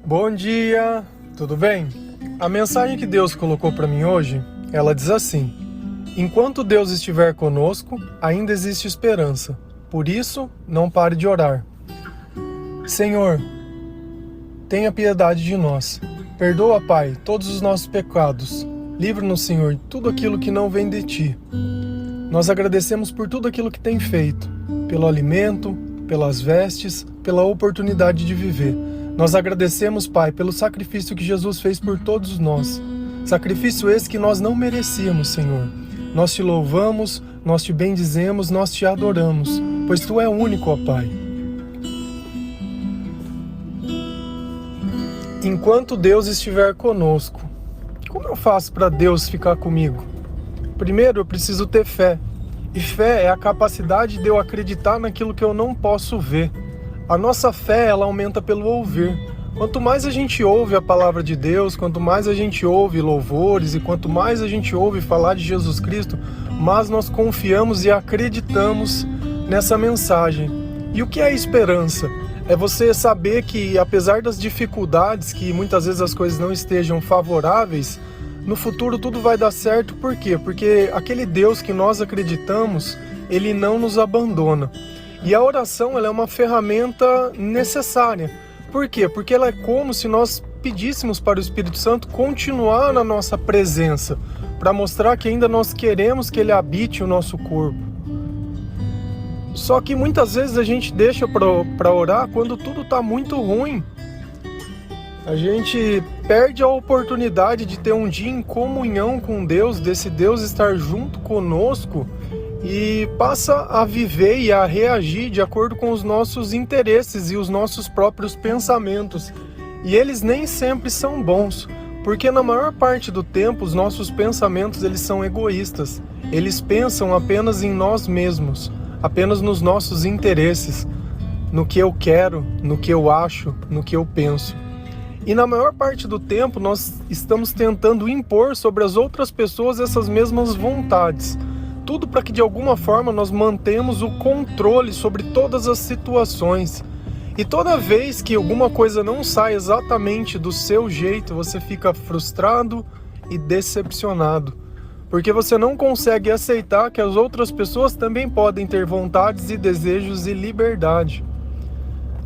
Bom dia, tudo bem? A mensagem que Deus colocou para mim hoje, ela diz assim: enquanto Deus estiver conosco, ainda existe esperança. Por isso, não pare de orar. Senhor, tenha piedade de nós. Perdoa, Pai, todos os nossos pecados. Livra-nos, Senhor, de tudo aquilo que não vem de Ti. Nós agradecemos por tudo aquilo que tem feito, pelo alimento, pelas vestes, pela oportunidade de viver. Nós agradecemos, Pai, pelo sacrifício que Jesus fez por todos nós. Sacrifício esse que nós não merecíamos, Senhor. Nós te louvamos, nós te bendizemos, nós te adoramos, pois Tu é único, ó Pai. Enquanto Deus estiver conosco, como eu faço para Deus ficar comigo? Primeiro, eu preciso ter fé. E fé é a capacidade de eu acreditar naquilo que eu não posso ver. A nossa fé, ela aumenta pelo ouvir. Quanto mais a gente ouve a palavra de Deus, quanto mais a gente ouve louvores e quanto mais a gente ouve falar de Jesus Cristo, mais nós confiamos e acreditamos nessa mensagem. E o que é esperança? É você saber que, apesar das dificuldades, que muitas vezes as coisas não estejam favoráveis, no futuro tudo vai dar certo. Por quê? Porque aquele Deus que nós acreditamos, Ele não nos abandona. E a oração, ela é uma ferramenta necessária. Por quê? Porque ela é como se nós pedíssemos para o Espírito Santo continuar na nossa presença, para mostrar que ainda nós queremos que Ele habite o nosso corpo. Só que muitas vezes a gente deixa para orar quando tudo está muito ruim. A gente perde a oportunidade de ter um dia em comunhão com Deus, desse Deus estar junto conosco, e passa a viver e a reagir de acordo com os nossos interesses e os nossos próprios pensamentos. E eles nem sempre são bons, porque na maior parte do tempo os nossos pensamentos eles são egoístas. Eles pensam apenas em nós mesmos, apenas nos nossos interesses, no que eu quero, no que eu acho, no que eu penso. E na maior parte do tempo nós estamos tentando impor sobre as outras pessoas essas mesmas vontades. Tudo para que de alguma forma nós mantemos o controle sobre todas as situações. E toda vez que alguma coisa não sai exatamente do seu jeito, você fica frustrado e decepcionado. Porque você não consegue aceitar que as outras pessoas também podem ter vontades e desejos e liberdade.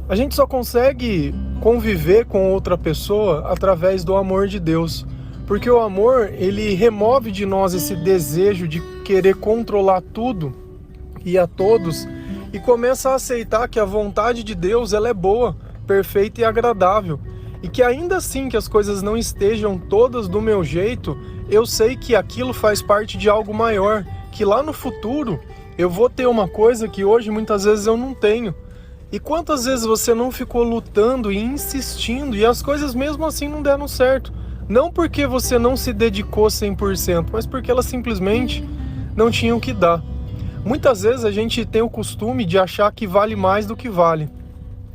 A gente só consegue conviver com outra pessoa através do amor de Deus. Porque o amor, ele remove de nós esse desejo de querer controlar tudo e a todos e começa a aceitar que a vontade de Deus ela é boa, perfeita e agradável. E que ainda assim que as coisas não estejam todas do meu jeito, eu sei que aquilo faz parte de algo maior, que lá no futuro eu vou ter uma coisa que hoje muitas vezes eu não tenho. E quantas vezes você não ficou lutando e insistindo e as coisas mesmo assim não deram certo? Não porque você não se dedicou 100%, mas porque elas simplesmente não tinham que dar. Muitas vezes a gente tem o costume de achar que vale mais do que vale.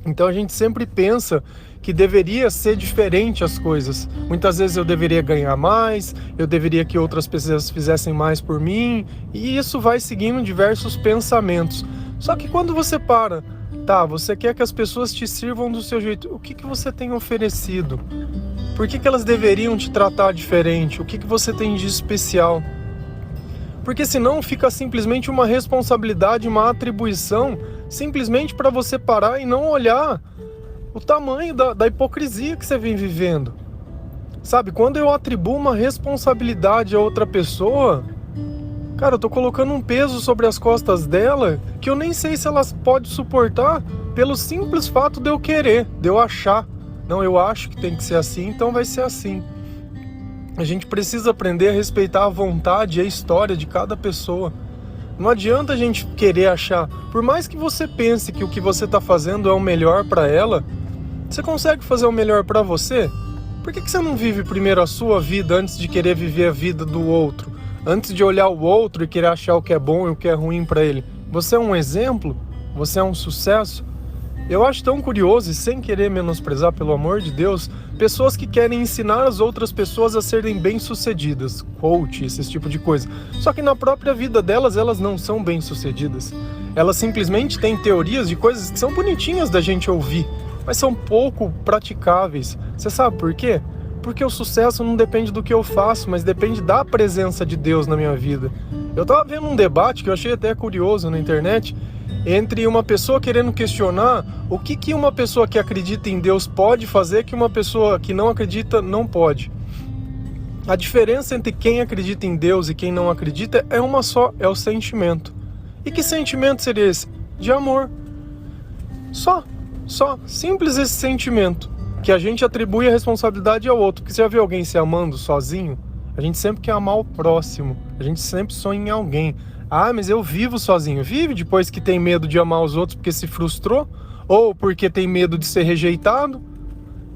Então a gente sempre pensa que deveria ser diferente as coisas. Muitas vezes eu deveria ganhar mais, eu deveria que outras pessoas fizessem mais por mim, e isso vai seguindo diversos pensamentos. Só que quando você para, você quer que as pessoas te sirvam do seu jeito, o que você tem oferecido? Por que elas deveriam te tratar diferente? O que você tem de especial? Porque senão fica simplesmente uma responsabilidade, uma atribuição, simplesmente para você parar e não olhar o tamanho da hipocrisia que você vem vivendo. Sabe, quando eu atribuo uma responsabilidade a outra pessoa, cara, eu tô colocando um peso sobre as costas dela que eu nem sei se ela pode suportar pelo simples fato de eu querer, de eu achar. Não, eu acho que tem que ser assim, então vai ser assim. A gente precisa aprender a respeitar a vontade e a história de cada pessoa. Não adianta a gente querer achar, por mais que você pense que o que você está fazendo é o melhor para ela, você consegue fazer o melhor para você? Por que você não vive primeiro a sua vida antes de querer viver a vida do outro? Antes de olhar o outro e querer achar o que é bom e o que é ruim para ele? Você é um exemplo? Você é um sucesso? Eu acho tão curioso, e sem querer menosprezar, pelo amor de Deus, pessoas que querem ensinar as outras pessoas a serem bem-sucedidas, coach, esse tipo de coisa. Só que na própria vida delas, elas não são bem-sucedidas. Elas simplesmente têm teorias de coisas que são bonitinhas da gente ouvir, mas são pouco praticáveis. Você sabe por quê? Porque o sucesso não depende do que eu faço, mas depende da presença de Deus na minha vida. Eu estava vendo um debate que eu achei até curioso na internet, entre uma pessoa querendo questionar o que uma pessoa que acredita em Deus pode fazer que uma pessoa que não acredita não pode. A diferença entre quem acredita em Deus e quem não acredita é uma só, é o sentimento. E que sentimento seria esse? De amor. Só, simples esse sentimento, que a gente atribui a responsabilidade ao outro. Porque você já viu alguém se amando sozinho? A gente sempre quer amar o próximo, a gente sempre sonha em alguém. Ah, mas eu vivo sozinho. Vive depois que tem medo de amar os outros porque se frustrou? Ou porque tem medo de ser rejeitado?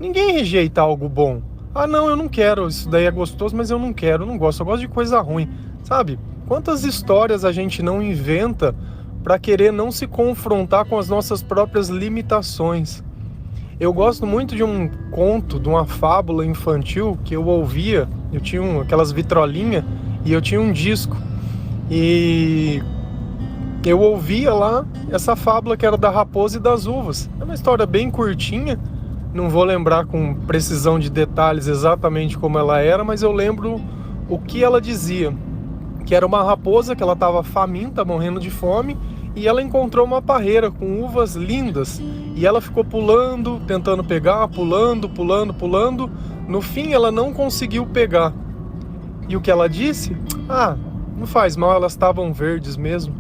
Ninguém rejeita algo bom. Ah, não, eu não quero, isso daí é gostoso, mas eu não quero, eu não gosto, eu gosto de coisa ruim. Sabe? Quantas histórias a gente não inventa para querer não se confrontar com as nossas próprias limitações? Eu gosto muito de um conto, de uma fábula infantil que eu ouvia. Eu tinha aquelas vitrolinhas e eu tinha um disco. E eu ouvia lá essa fábula que era da raposa e das uvas. É uma história bem curtinha, não vou lembrar com precisão de detalhes exatamente como ela era, mas eu lembro o que ela dizia. Que era uma raposa que ela estava faminta, morrendo de fome, e ela encontrou uma parreira com uvas lindas. E ela ficou pulando, tentando pegar, pulando. No fim ela não conseguiu pegar. E o que ela disse? Ah, não faz mal, elas estavam verdes mesmo.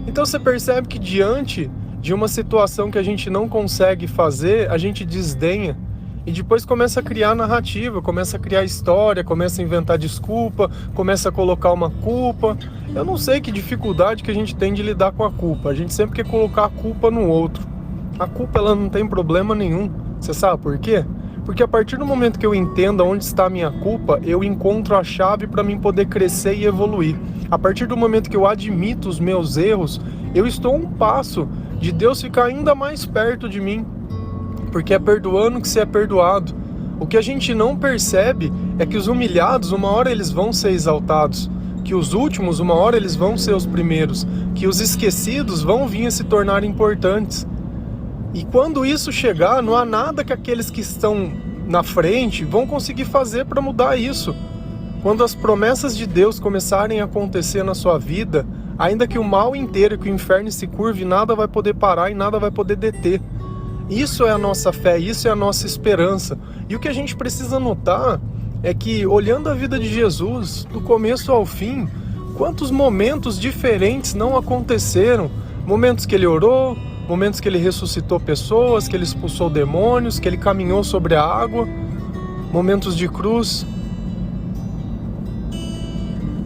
Então você percebe que diante de uma situação que a gente não consegue fazer, a gente desdenha. E depois começa a criar narrativa, começa a criar história, começa a inventar desculpa, começa a colocar uma culpa. Eu não sei que dificuldade que a gente tem de lidar com a culpa. A gente sempre quer colocar a culpa no outro. A culpa ela não tem problema nenhum. Você sabe por quê? Porque a partir do momento que eu entendo onde está a minha culpa, eu encontro a chave para mim poder crescer e evoluir. A partir do momento que eu admito os meus erros, eu estou a um passo de Deus ficar ainda mais perto de mim. Porque é perdoando que se é perdoado. O que a gente não percebe é que os humilhados, uma hora eles vão ser exaltados. Que os últimos, uma hora eles vão ser os primeiros. Que os esquecidos vão vir a se tornar importantes. E quando isso chegar, não há nada que aqueles que estão na frente vão conseguir fazer para mudar isso. Quando as promessas de Deus começarem a acontecer na sua vida, ainda que o mal inteiro, que o inferno se curve, nada vai poder parar e nada vai poder deter. Isso é a nossa fé, isso é a nossa esperança. E o que a gente precisa notar é que, olhando a vida de Jesus, do começo ao fim, quantos momentos diferentes não aconteceram. Momentos que ele orou, momentos que ele ressuscitou pessoas, que ele expulsou demônios, que ele caminhou sobre a água, momentos de cruz,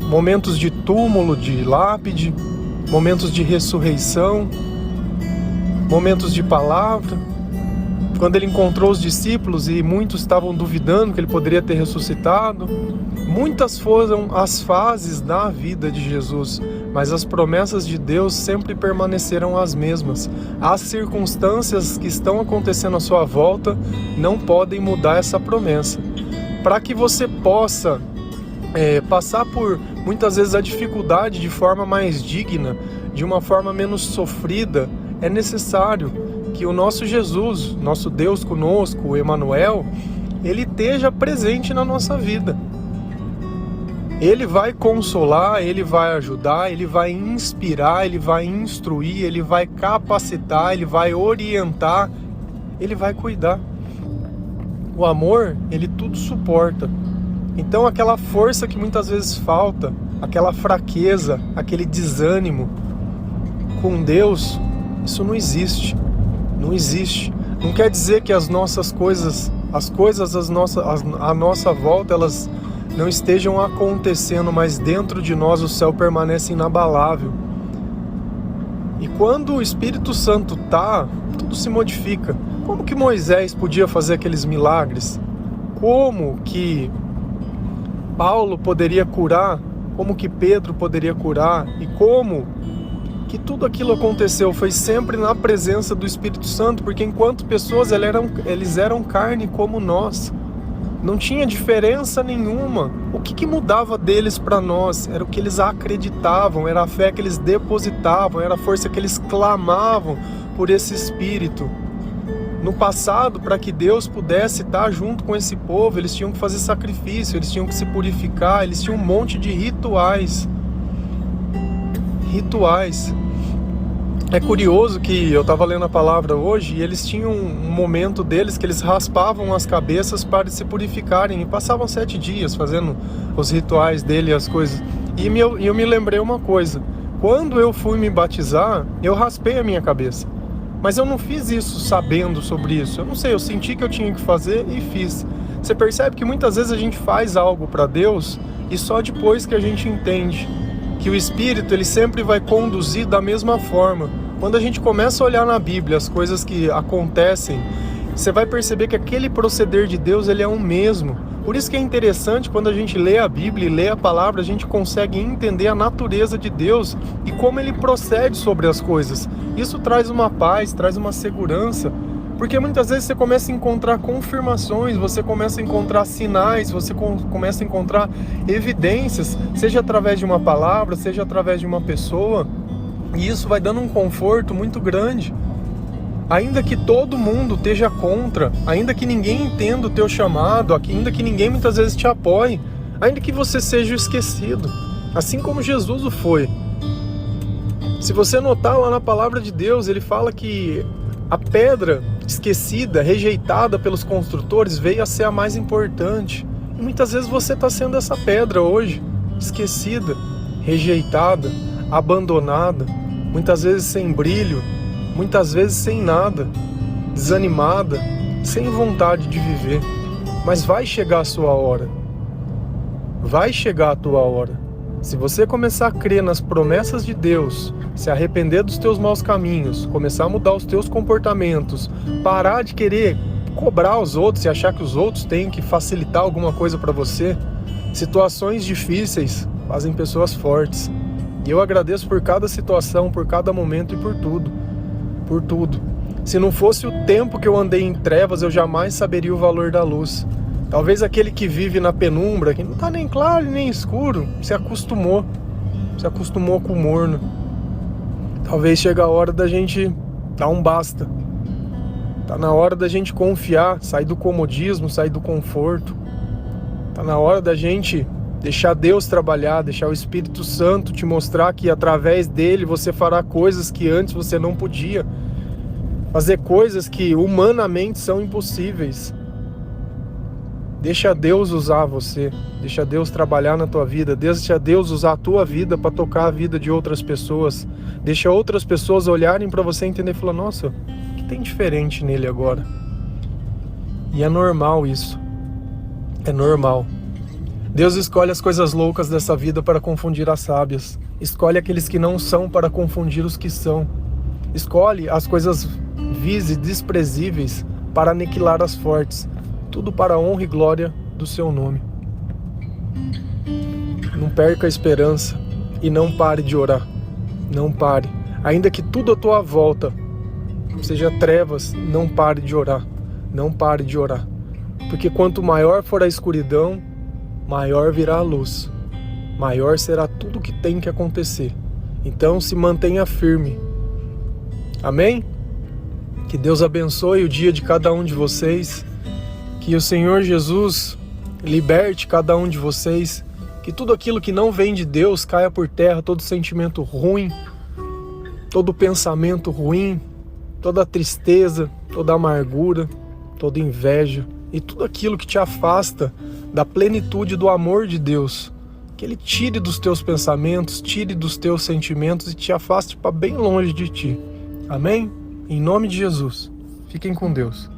momentos de túmulo, de lápide, momentos de ressurreição, momentos de palavra. Quando ele encontrou os discípulos e muitos estavam duvidando que ele poderia ter ressuscitado. Muitas foram as fases da vida de Jesus, mas as promessas de Deus sempre permaneceram as mesmas. As circunstâncias que estão acontecendo à sua volta não podem mudar essa promessa. Para que você possa passar por, muitas vezes, a dificuldade de forma mais digna, de uma forma menos sofrida, é necessário que o nosso Jesus, nosso Deus conosco, o Emmanuel, ele esteja presente na nossa vida. Ele vai consolar, ele vai ajudar, ele vai inspirar, ele vai instruir, ele vai capacitar, ele vai orientar, ele vai cuidar. O amor, ele tudo suporta. Então aquela força que muitas vezes falta, aquela fraqueza, aquele desânimo, com Deus, isso não existe. Não existe. Não quer dizer que as nossas coisas, à nossa volta, elas não estejam acontecendo, mas dentro de nós o céu permanece inabalável. E quando o Espírito Santo tá, tudo se modifica. Como que Moisés podia fazer aqueles milagres? Como que Paulo poderia curar? Como que Pedro poderia curar? E como que tudo aquilo aconteceu? Foi sempre na presença do Espírito Santo, porque enquanto pessoas eles eram carne como nós. Não tinha diferença nenhuma. O que mudava deles para nós? Era o que eles acreditavam, era a fé que eles depositavam, era a força que eles clamavam por esse Espírito. No passado, para que Deus pudesse estar junto com esse povo, eles tinham que fazer sacrifício, eles tinham que se purificar, eles tinham um monte de rituais. É curioso que eu estava lendo a palavra hoje e eles tinham um momento deles que eles raspavam as cabeças para se purificarem e passavam 7 dias fazendo os rituais dele, as coisas. E eu me lembrei uma coisa: quando eu fui me batizar, eu raspei a minha cabeça. Mas eu não fiz isso sabendo sobre isso. Eu não sei, eu senti que eu tinha que fazer e fiz. Você percebe que muitas vezes a gente faz algo para Deus e só depois que a gente entende que o Espírito ele sempre vai conduzir da mesma forma. Quando a gente começa a olhar na Bíblia as coisas que acontecem, você vai perceber que aquele proceder de Deus ele é o mesmo. Por isso que é interessante, quando a gente lê a Bíblia e lê a palavra, a gente consegue entender a natureza de Deus e como ele procede sobre as coisas. Isso traz uma paz, traz uma segurança, porque muitas vezes você começa a encontrar confirmações, você começa a encontrar sinais, você começa a encontrar evidências, seja através de uma palavra, seja através de uma pessoa, e isso vai dando um conforto muito grande. Ainda que todo mundo esteja contra, ainda que ninguém entenda o teu chamado, ainda que ninguém muitas vezes te apoie, ainda que você seja esquecido, assim como Jesus o foi. Se você notar lá na palavra de Deus, ele fala que a pedra esquecida, rejeitada pelos construtores, veio a ser a mais importante. E muitas vezes você está sendo essa pedra hoje, esquecida, rejeitada, abandonada, muitas vezes sem brilho, muitas vezes sem nada, desanimada, sem vontade de viver. Mas vai chegar a sua hora. Vai chegar a tua hora. Se você começar a crer nas promessas de Deus, se arrepender dos teus maus caminhos, começar a mudar os teus comportamentos, parar de querer cobrar os outros e achar que os outros têm que facilitar alguma coisa para você, situações difíceis fazem pessoas fortes. E eu agradeço por cada situação, por cada momento e por tudo. Por tudo. Se não fosse o tempo que eu andei em trevas, eu jamais saberia o valor da luz. Talvez aquele que vive na penumbra, que não está nem claro nem escuro, se acostumou com o morno. Talvez chegue a hora da gente dar um basta. Tá na hora da gente confiar, sair do comodismo, sair do conforto. Tá na hora da gente deixar Deus trabalhar, deixar o Espírito Santo te mostrar que através dele você fará coisas que antes você não podia. Fazer coisas que humanamente são impossíveis. Deixa Deus usar você, deixa Deus trabalhar na tua vida, deixa Deus usar a tua vida para tocar a vida de outras pessoas. Deixa outras pessoas olharem para você e entender e falar: nossa, o que tem diferente nele agora? E é normal isso. É normal. Deus escolhe as coisas loucas dessa vida para confundir as sábias. Escolhe aqueles que não são para confundir os que são. Escolhe as coisas vis e desprezíveis para aniquilar as fortes. Tudo para a honra e glória do seu nome. Não perca a esperança e não pare de orar. Não pare. Ainda que tudo à tua volta seja trevas, não pare de orar. Não pare de orar. Porque quanto maior for a escuridão, maior virá a luz. Maior será tudo o que tem que acontecer. Então se mantenha firme. Amém? Que Deus abençoe o dia de cada um de vocês. Que o Senhor Jesus liberte cada um de vocês. Que tudo aquilo que não vem de Deus caia por terra. Todo sentimento ruim, todo pensamento ruim, toda tristeza, toda amargura, toda inveja e tudo aquilo que te afasta da plenitude do amor de Deus. Que Ele tire dos teus pensamentos, tire dos teus sentimentos e te afaste para bem longe de ti. Amém? Em nome de Jesus. Fiquem com Deus.